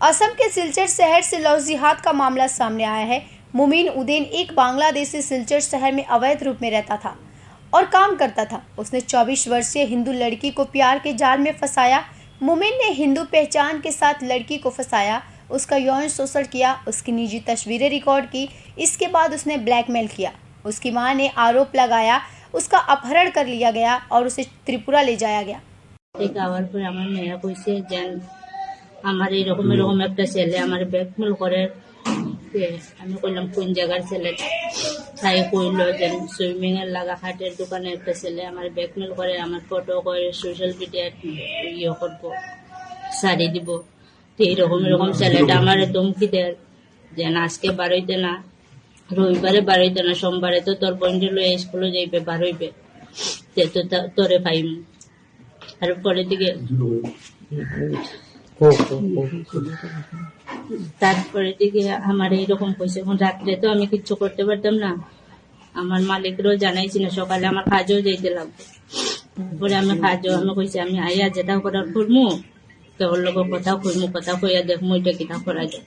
असम के सिलचर शहर से लौजिहात का मामला सामने आया है। मुमीन उद्दीन एक बांग्लादेशी सिलचर शहर में अवैध रूप में रहता था और काम करता था। उसने 24 वर्षीय हिंदू लड़की को प्यार के जाल में फंसाया। मुमीन ने हिंदू पहचान के साथ लड़की को फंसाया, उसका यौन शोषण किया, उसकी निजी तस्वीरें रिकॉर्ड की। इसके बाद उसने ब्लैकमेल किया। उसकी मां ने आरोप लगाया उसका अपहरण कर लिया गया और उसे त्रिपुरा ले जाया गया। एक आवर पर আমার মেয়েরা কইছে যে আমার এরকম এরকম একটা ছেলে আমার ব্যাকমেল করে। আমি কইলাম কোন জায়গার ছেলে, তাই কইলো যে সুইমিং এর লাগা হাটের দোকানে একটা ছেলে আমার ব্যাকমেল করে, আমার ফটো করে সোশ্যাল মিডিয়ায় ইয়ে করবো, সারি দিব। তো এরকম এরকম ছেলেটা আমার ধমকি দেয় যে আজকে বারোইতে না, রবিবারে বারোইতে না, সোমবারে তো তোর বন্ধু লয়ে স্কুলে যাইবে বারোইবে, তো তোরে পাইম। তারপরে দিকে আমার এইরকম কইছে। এখন রাত্রে তো আমি কিচ্ছু করতে পারতাম না, আমার মালিকরাও জানাইছি না, সকালে আমার কাজেও যাইতে লাগবে। তারপরে আমি কইছি আমি আইয়া যেটা করার করমু, তোর লোক কথা কইমু, কথা কইয়া দেখমু এটা কিনা করা যায়।